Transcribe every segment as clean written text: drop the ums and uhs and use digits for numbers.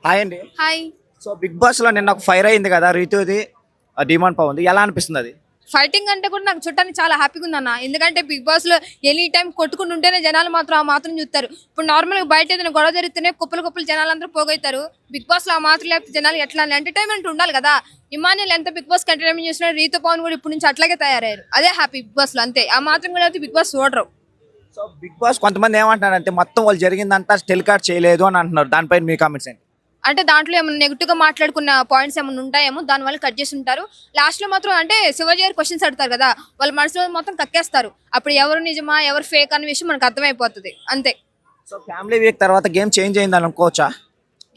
Hi అండి. Hi. So big boss లో నిన్న ఒక ఫైర్ అయింది కదా, రీతుది డిమాండ్ పవన్ ఎలా అనిపిస్తుంది అది? ఫైటింగ్ అంటే కూడా నాకు చూడటానికి చాలా హ్యాపీగా ఉంది అన్న. ఎందుకంటే బిగ్ బాస్ లో ఎనీ టైం కొట్టుకుని ఉంటేనే జనాలు మాత్రం ఆ మాత్రం చూస్తారు. ఇప్పుడు నార్మల్ గా బయట ఏదైనా గొడవ జరిగితేనే కుప్పలు జనాలు అందరూ పోగవుతారు. బిగ్ బాస్ లో ఆ మాత్రం లేకపోతే జనాలు ఎట్లా ఎంటర్టైన్మెంట్ ఉండాలి కదా. ఇమాన్యుల్ ఎంత బిగ్ బాస్ ఎంటర్టైన్మెంట్ చేస్తున్నాడు, రీతు పవన్ కూడా ఇప్పుడు నుంచి అట్లాగే తయారయ్యారు. అదే హ్యాపీ బిగ్ బాస్ లో, అంతే. ఆ మాత్రం కూడా అయితే బిగ్ బాస్ చూడరు. సో బిగ్ బాస్ కొంతమంది ఏమంటున్నారు అంటే మొత్తం వాళ్ళు జరిగిందంతా టెలికాస్ట్ చేయలేదు అని అంటున్నారు. దానిపైన మీ కామెంట్స్ ఏంటి? అంటే దాంట్లో ఏమైనా నెగిటివ్ గా మాట్లాడుకున్న పాయింట్స్ ఏమైనా ఉంటాయేమో, దానివల్ల కట్ చేసి ఉంటారు. లాస్ట్ లో మాత్రం అంటే శివాజీ గారు క్వశ్చన్స్ అడుగుతారు కదా, వాళ్ళ మనసులో మొత్తం కక్కేస్తారు. అప్పుడు ఎవరు నిజమా ఎవరు ఫేక్ అనే విషయం మనకు అర్థమైపోతుంది, అంతే. సో ఫ్యామిలీ వీక్ తర్వాత గేమ్ చేంజ్ అయింది అనుకోవచ్చా?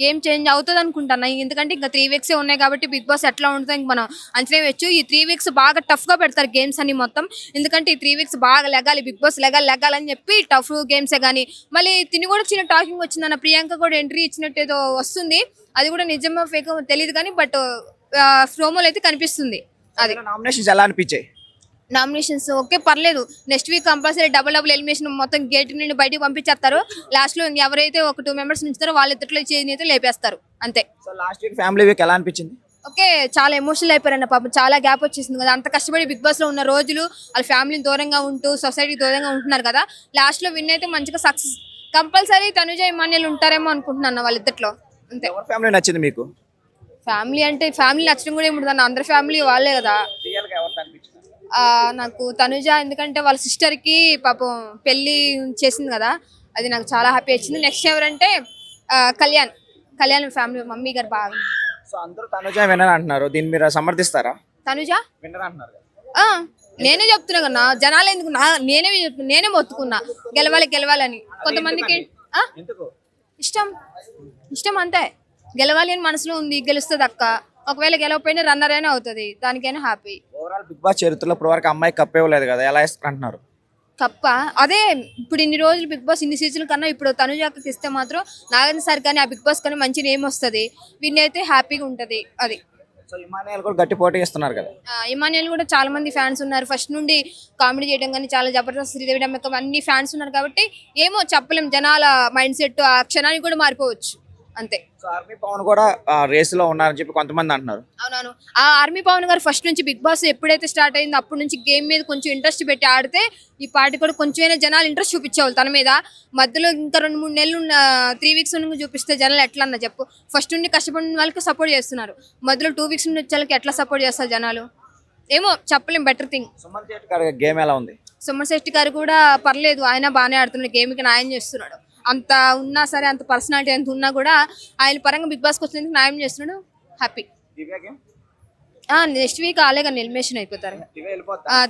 గేమ్ చేంజ్ అవుతుంది అనుకుంటున్నా. ఎందుకంటే ఇంకా 3 వీక్స్ ఉన్నాయి కాబట్టి బిగ్ బాస్ ఎట్లా ఉంటుందో ఇంక మనం అంచనా వేయచ్చు. ఈ 3 వీక్స్ బాగా టఫ్ గా పెడతారు గేమ్స్ అని మొత్తం. ఎందుకంటే ఈ 3 వీక్స్ బాగా లెగాలి, బిగ్ బాస్ లెగాలని చెప్పి టఫ్ గేమ్సే. కానీ మళ్ళీ తిని కూడా చిన్న టాకింగ్ వచ్చిందన్న, ప్రియాంక కూడా ఎంట్రీ ఇచ్చినట్టు ఏదో వస్తుంది. అది కూడా నిజమో ఫేక్ తెలియదు కానీ బట్ ప్రోమోలో అయితే కనిపిస్తుంది. అది నామినేషన్స్ ఎలా అనిపించాయి? నామినేషన్స్ ఓకే, పర్లేదు. Next week compulsory double elimination, మొత్తం గేట్ నుండి బయటకు పంపించేస్తారు. లాస్ట్ లో ఎవరైతే ఒక 2 మెంబర్స్ ఉంచుతారో వాళ్ళిద్దరిలో చేంజ్ అయితే లేపేస్తారు, అంతే. So last week family week ఎలా అనిపించింది? ఓకే, చాలా ఎమోషనల్ అయిపోయారన్న పాపం. చాలా గ్యాప్ వచ్చేసింది కదా, అంత కష్టపడి బిగ్ బాస్ లో ఉన్న రోజులు వాళ్ళ ఫ్యామిలీని దూరంగా ఉంటూ సొసైటీకి దూరంగా ఉంటున్నారు కదా. లాస్ట్ లో విన్ అయితే మంచిగా సక్సెస్. కంపల్సరీ తనుజ ఇమాన్యుల్ ఉంటారేమో అనుకుంటున్నాను వాళ్ళిద్దరిలో, అంతే. ఎవరి ఫ్యామిలీ నచ్చింది మీకు? ఫ్యామిలీ అంటే ఫ్యామిలీ నచ్చడం కూడా ఏముంటుంది, అందరి ఫ్యామిలీ వాళ్ళే కదా. రియల్ గా ఎవరికి అనిపించింది? నాకు తనుజ, ఎందుకంటే వాళ్ళ సిస్టర్ కి పాపం పెళ్లి చేసింది కదా, అది నాకు చాలా హ్యాపీ వచ్చింది. నెక్స్ట్ ఎవరంటే కళ్యాణ్ ఫ్యామిలీ మమ్మీ గారు బాగా. సో అందరూ తనుజ వినర్ అంటున్నారు, దీన్ని మీరు సమర్థిస్తారా? తనుజ వినర్ అంటున్నారు కదా. నేనే చెప్తున్నా కదా, జనాలు ఎందుకు నేనే మొత్తుకున్నా గెలవాలని. కొంతమందికి ఎందుకు ఇష్టం అంతే. గెలవాలి అని మనసులో ఉంది, గెలుస్తుంది అక్క. ఒకవేళ గెలవకపోయినా రన్నర్ అయినా అవుతుంది, దానికైనా హ్యాపీ. ఓవరాల్ బిగ్ బాస్ చరిత్రలో ఇప్పుడు వరకు అమ్మాయి కప్ ఇవ్వలేదు కదా, ఎలా అంటున్నారు? కప్ప అదే. ఇప్పుడు ఇన్ని రోజులు బిగ్ బాస్ ఇన్ని సీజన్ల కన్నా ఇప్పుడు తనుజాకి ఇస్తే మాత్రం నాగార్జున సార్ కానీ ఆ బిగ్ బాస్ కానీ మంచి నేమ్ వస్తుంది, విన్ అయితే హ్యాపీగా ఉంటది, అది. సో ఇమానియల్ కూడా గట్టి పోటీ ఇస్తున్నారు కదా. ఇమాన్యుల్ కూడా చాలా మంది ఫ్యాన్స్ ఉన్నారు. ఫస్ట్ నుండి కామెడీ చేయడం కానీ చాలా జబర్దస్త్, శ్రీదేవి నమ్మకం అన్ని ఫ్యాన్స్ ఉన్నారు కాబట్టి ఏమో చెప్పలేం, జనాల మైండ్ సెట్ ఆ క్షణానికి కూడా మారిపోవచ్చు, అంతే. సో ఆర్మీ పవన్ కూడా రేస్ లో ఉన్నారని చెప్పి కొంతమంది అంటున్నారు. అవునవును, ఆ ఆర్మీ పవన్ గారు ఫస్ట్ నుంచి బిగ్ బాస్ ఎప్పుడైతే స్టార్ట్ అయిందో అప్పటి నుంచి గేమ్ మీద కొంచెం ఇంట్రెస్ట్ పెట్టి ఆడితే ఈ పార్టీ కూడా కొంచెమైనా జనాలు ఇంట్రెస్ట్ చూపించేవాళ్ళు తన మీద. మధ్యలో ఇంకా 2-3 నెలలు 3 వీక్స్ నుండి చూపిస్తే జనాలు ఎట్లా అన్న చెప్పు. ఫస్ట్ నుండి కష్టపడిన వాళ్ళకి సపోర్ట్ చేస్తున్నారు, మధ్యలో 2 వీక్స్ నుండి వచ్చే వాళ్ళకి ఎట్లా సపోర్ట్ చేస్తారు జనాలు, ఏమో చెప్పలేం. Better thing. సుమన్ శెట్టి గారి గేమ్ ఎలా ఉంది? సుమన్ శెట్టి గారు కూడా పర్లేదు, ఆయన బాగానే ఆడుతున్నాడు, గేమ్కి న్యాయం చేస్తున్నాడు. అంత ఉన్నా సరే, అంత పర్సనాలిటీ ఎంత ఉన్నా కూడా ఆయన పరంగా బిగ్ బాస్కి వచ్చినందుకు న్యాయం చేస్తున్నాడు, హ్యాపీ. నెక్స్ట్ వీక్ ఆలేగా ఎలిమినేషన్ అయిపోతారు.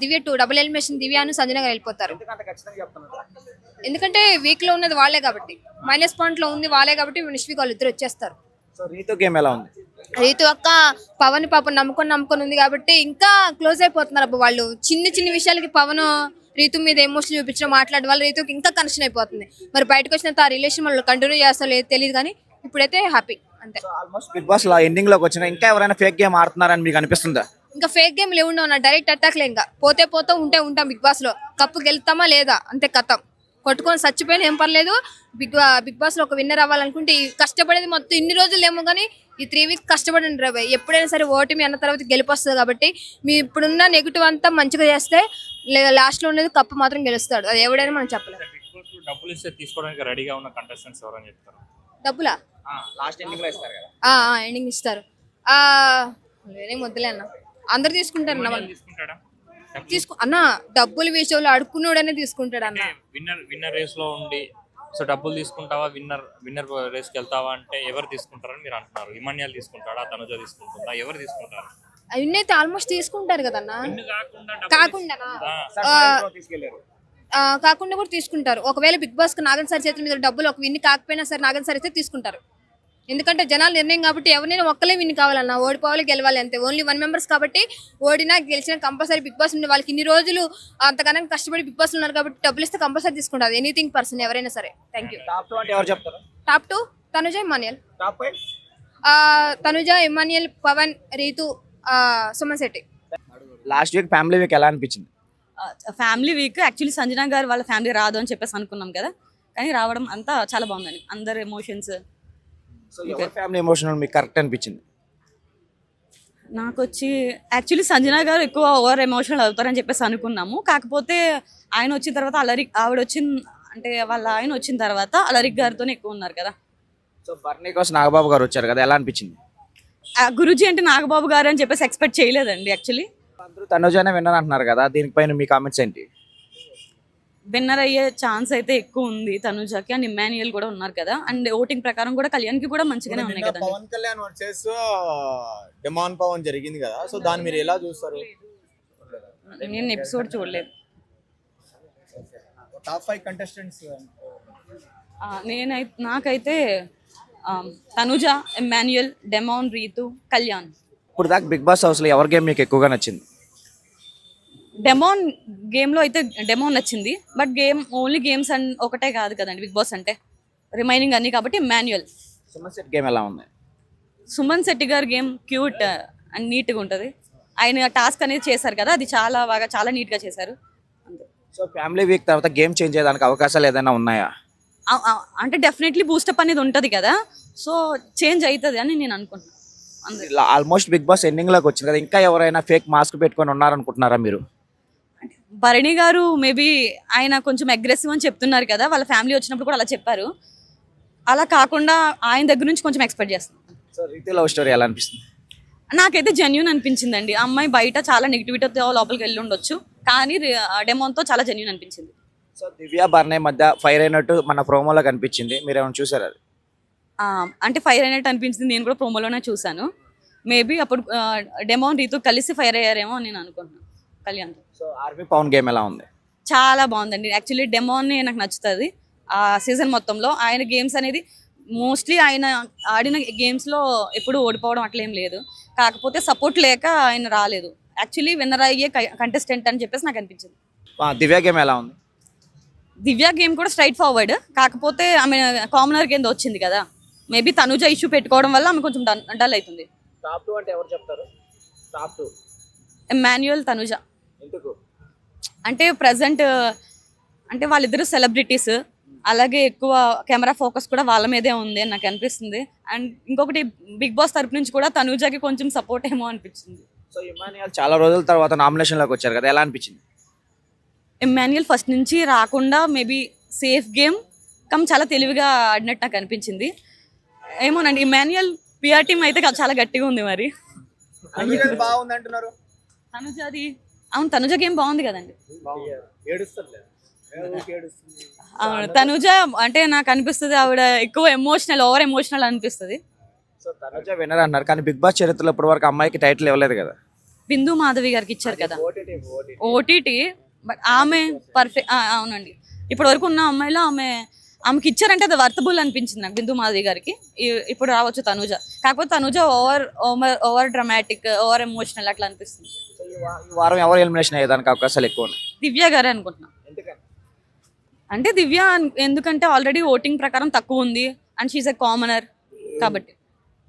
దివ్య 2 డబుల్ ఎలిమినేషన్, దివ్యాను సంజన గారు వెళ్ళిపోతారు. ఎందుకంటే వీక్ లో ఉన్నది వాళ్ళే కాబట్టి, మైనస్ పాయింట్ లో ఉంది వాళ్ళే కాబట్టి నెక్స్ట్ వీక్ వాళ్ళు ఇద్దరు వచ్చేస్తారు. సో రీతు గేమ్ ఎలా ఉంది? రీతు అక్క పవన్ పాపం నమ్ముకొని ఉంది కాబట్టి ఇంకా క్లోజ్ అయిపోతున్నారు. అబ్బా వాళ్ళు చిన్న విషయాలకి పవన్ రీతు మీద ఎమోషన్ చూపించడం, మాట్లాడడం వల్ల రీతుకి ఇంకా కనెక్షన్ అయిపోతుంది. మరి బయటకు వచ్చినంత ఆ రిలేషన్ వాళ్ళు కంటిన్యూ చేస్తారు లేదు తెలియదు, కానీ ఇప్పుడైతే హ్యాపీ, అంతే. ఆల్మోస్ట్ బిగ్ బాస్ లో ఎండింగ్ లోకి వచ్చిన ఇంకా ఎవరైనా ఫేక్ గేమ్ ఆడుతున్నారని మీకు అనిపిస్తుందా? ఇంకా ఫేక్ గేమ్ లేవుండవు, డైరెక్ట్ అటాక్ లే. ఇంకా పోతే ఉంటాం బిగ్ బాస్ లో, కప్పు గెలుతామా లేదా అంతే, కథం. కొట్టుకొని చచ్చిపోయినా ఏం పర్లేదు. బిగ్ బాస్ లో ఒక విన్నర్ అవ్వాలనుకుంటే కష్టపడేది మొత్తం ఇన్ని రోజులు ఏమో, కానీ ఈ 3 వీక్స్ కష్టపడండి రా. ఎప్పుడైనా సరే ఓటమి అన్న తర్వాత గెలుపు వస్తుంది కాబట్టి మీ ఇప్పుడున్న నెగిటివ్ అంతా మంచిగా చేస్తే లాస్ట్ లో ఉండేది కప్పు మాత్రం గెలుస్తాడు, అది ఎవడైనా మనం చెప్పలేము. డబ్బులు ఇస్తే తీసుకోవడానికి రెడీగా ఉన్న కంటెస్టెంట్స్ ఎవరని చెప్తారు? డబ్బులా? లాస్ట్ ఎండింగ్ లో ఇస్తారు కదా. ఎండింగ్ ఇస్తారు. నేనేం వద్దులే అన్న, అందరు తీసుకుంటారు అన్న. వాళ్ళు అన్న డబ్బులు విషయంలో అడుక్కున్నాడనే తీసుకుంటాడు అన్న. విన్నర్ రేస్ లో ఉండి సో డబ్బులు తీసుకుంటావా, విన్నర్ రేస్ కి వెళ్తావా అంటే ఎవరు తీసుకుంటారని మీరు అంటున్నారు? ఇమాన్యుల్ తీసుకుంటాడా, తనుజ తీసుకుంటుందా, ఎవరు తీసుకుంటారు? అవన్నైతే ఆల్మోస్ట్ తీసుకుంటారు కదన్న. కాకుండా కూడా తీసుకుంటారు. ఒకవేళ బిగ్ బాస్ కి నాగన్ సార్ చేతుల మీద డబ్బులు ఒక విన్ కాకపోయినా సరే నాగన్ సార్ అయితే తీసుకుంటారు. ఎందుకంటే జనాలు నిర్ణయం కాబట్టి ఎవరైనా ఒక్కలే విన్ కావాలన్నా, ఓడిపోవాలి గెలవాలి అంతే. ఓన్లీ 1 మెంబర్స్ కాబట్టి ఓడినా గెలిచినా కంపల్సరీ బిగ్ బాస్ నుండి వాళ్ళకి ఇన్ని రోజులు అంతగానో కష్టపడి బిగ్ బాస్ ఉన్నారు కాబట్టి డబ్బులు ఇస్తే కంపల్సరీ తీసుకుంటారు, ఎనీథింగ్ పర్సన్ ఎవరైనా సరే. Thank you. Top 2 Tanuja Emmanuel. Tanuja Emmanuel, Pavan, Ritu, Suman Shetty. Last week family week ఎలా అనిపించింది? ఫ్యామిలీ వీక్ యాక్చువల్లీ సంజన గారు వాళ్ళ ఫ్యామిలీ రాదు అని చెప్పేసి అనుకున్నాం కదా, కానీ రావడం అంతా చాలా బాగుందండి. అందరు ఎమోషన్స్ సో ఎవరి ఫ్యామిలీ ఎమోషనల్ మీకు కరెక్ట్ అనిపించింది? నాకు వచ్చి యాక్చువల్లీ సంజన గారు ఎక్కువ ఓవర్ ఎమోషనల్ అవుతారని చెప్పేసి అనుకున్నాము. కాకపోతే ఆయన వచ్చిన తర్వాత ఆవిడ వచ్చిన అంటే వాళ్ళ ఆయన వచ్చిన తర్వాత అలరిక్ గారితోనే ఎక్కువ ఉన్నారు కదా. సో బర్నీ కోసం నాగబాబు గారు వచ్చారు కదా, ఎలా అనిపించింది? గురుజీ అంటే నాగబాబు గారు అని చెప్పేసి ఎక్స్పెక్ట్ చేయలేదండి యాక్చువల్లీ. అందరూ తనుజానే విన్నర్ అంటున్నారు కదా, దీనిపైన మీ కామెంట్స్ ఏంటి? విన్నర్ అయ్యే ఛాన్స్ అయితే ఎక్కువ ఉంది తనుజాకి, అండ్ ఇమ్మాన్యుయల్ కూడా ఉన్నారు కదా. అండ్ ఓటింగ్ ప్రకారం కూడా కళ్యాణ్కి కూడా మంచిగానే ఉన్నాయి నిన్న కదండి. పవన్ కళ్యాణ్ వర్సెస్ డిమాండ్ పవన్ జరిగింది కదా, సో దాన్ని మీరు ఎలా చూస్తారు? నేను ఎపిసోడ్ చూడలేదు. టాప్ 5 కంటెస్టెంట్స్ నాకైతే తనుజ, ఇమ్మాన్యుయల్, డెమాన్, రీతు, కళ్యాణ్. ఇప్పుడు దాకా బిగ్ బాస్ హౌస్లో ఎవరి గేమ్ మీకు ఎక్కువగా నచ్చింది? డెమాన్ గేమ్లో అయితే డెమాన్ నచ్చింది. But game only games and ఒకటే కాదు కదండి బిగ్ బాస్ అంటే, రిమైనింగ్ అన్ని కాబట్టి ఇమ్మాన్యుయల్. సుమన్ శెట్టి గేమ్ ఎలా ఉంది? సుమన్ శెట్టి గారి గేమ్ క్యూట్ అండ్ నీట్గా ఉంటుంది. ఆయన టాస్క్ అనేది చేశారు కదా, అది చాలా బాగా చాలా నీట్గా చేశారు. అంతే. సో ఫ్యామిలీ వీక్ తర్వాత గేమ్ చేంజ్ చేయడానికి అవకాశాలు ఏదైనా ఉన్నాయా? అంటే డెఫినెట్లీ బూస్టప్ అనేది ఉంటుంది కదా, సో చేంజ్ అవుతుంది అని నేను అనుకుంటున్నాను. అంతే. ఆల్మోస్ట్ బిగ్ బాస్ ఎండింగ్ లోకి వచ్చింది కదా, ఇంకా ఎవరైనా ఫేక్ మాస్క్ పెట్టుకొని ఉన్నారనుకుంటున్నారా మీరు? భరణి గారు మేబీ ఆయన కొంచెం అగ్రెసివ్ అని చెప్తున్నారు కదా, వాళ్ళ ఫ్యామిలీ వచ్చినప్పుడు కూడా అలా చెప్పారు. అలా కాకుండా ఆయన దగ్గర నుంచి కొంచెం ఎక్స్పెక్ట్ చేస్తాను. సో రీతి లవ్ స్టోరీ ఎలా అనిపిస్తుంది? నాకైతే జెన్యూన్ అనిపించిందండి. ఆ అమ్మాయి బయట చాలా నెగిటివిటీతో లోపలికి వెళ్ళి ఉండొచ్చు, కానీ డెమోన్తో చాలా జెన్యూన్ అనిపించింది. సో దివ్య బర్నే మధ్య ఫైర్ అయినట్టు మన ప్రోమోలో కనిపించింది, మీరు ఏమైనా చూసారు అది? అంటే ఫైర్ అయినట్టు అనిపించింది, నేను కూడా ప్రోమోలోనే చూశాను. మేబీ అప్పుడు డెమోన్ రీతు కలిసి ఫైర్ అయ్యారేమో అని నేను అనుకుంటున్నాను Kalyan. So army Pavan game ఎలా ఉంది? చాలా బాగుందండి. యాక్చువల్లీ డెమోన్ నాకు నచ్చుతుంది ఆ సీజన్ మొత్తంలో. ఆయన గేమ్స్ అనేది మోస్ట్లీ ఆయన ఆడిన గేమ్స్లో ఎప్పుడు ఓడిపోవడం అట్లేం లేదు, కాకపోతే సపోర్ట్ లేక ఆయన రాలేదు. యాక్చువల్లీ విన్నర్ అయ్యే కంటెస్టెంట్ అని చెప్పేసి నాకు అనిపించింది. దివ్య గేమ్ ఎలా ఉంది? దివ్య గేమ్ కూడా స్ట్రైట్ ఫార్వర్డ్, కాకపోతే ఆమె కామనర్ కింద వచ్చింది కదా, మేబీ తనుజ ఇష్యూ పెట్టుకోవడం వల్ల ఆమె కొంచెం డల్ అవుతుంది. టాప్ 2 అంటే ఎవరు చెప్తారు? టాప్ 2 ఇమ్మాన్యుయల్, తనుజ. ఎందుకు? అంటే ప్రజెంట్ అంటే వాళ్ళిద్దరు సెలబ్రిటీస్, అలాగే ఎక్కువ కెమెరా ఫోకస్ కూడా వాళ్ళ మీదే ఉంది అని నాకు అనిపిస్తుంది. అండ్ ఇంకొకటి బిగ్ బాస్ తరపు నుంచి కూడా తనుజకి కొంచెం సపోర్ట్ ఏమో అనిపించింది. సో ఇమాన్యుయల్ చాలా రోజుల తర్వాత నామినేషన్లోకి వచ్చారు కదా, ఎలా అనిపించింది? ఇమ్మాన్యుయల్ ఫస్ట్ నుంచి రాకుండా మేబీ సేఫ్ గేమ్ చాలా తెలివిగా ఆడినట్టు నాకు అనిపించింది. ఏమోనండి, ఇమ్మాన్యుయల్ పిఆర్ టీమ్ అయితే చాలా గట్టిగా ఉంది. మరి బాగుంది అంటున్నారు. తనుజది అవును, తనుజ గేమ్ బాగుంది కదండి. తనుజ అంటే నాకు అనిపిస్తుంది ఆవిడ ఎక్కువ ఓవర్ ఎమోషనల్ అనిపిస్తుంది. సో తనుజ విన్నర్ అన్నారు, కానీ బిగ్ బాస్ చరిత్రలో ఇప్పటి వరకు అమ్మాయికి టైటిల్ ఇవ్వలేదు కదా. బిందు మాధవి గారికి ఇచ్చారు కదా ఓటీటీ, బట్ ఆమె పర్ఫెక్ట్. అవునండి, ఇప్పటి వరకు ఉన్న అమ్మాయిలో ఆమెకి ఇచ్చారంటే అది వర్తబుల్ అనిపించింది నాకు బిందు మాధవి గారికి. ఇప్పుడు రావచ్చు తనుజ, కాకపోతే Tanuja over dramatic, over emotional అట్లా అనిపిస్తుంది. ఈ వారం ఎవరు ఎలిమినేషన్ అయ్యేదానికి అవకాశాలు ఎక్కువ ఉన్నాయి? దివ్య గారే అనుకుంటున్నాను. అంటే దివ్య ఎందుకంటే ఆల్రెడీ ఓటింగ్ ప్రకారం తక్కువ ఉంది అండ్ షీఈ్ ఎ కామనర్ కాబట్టి.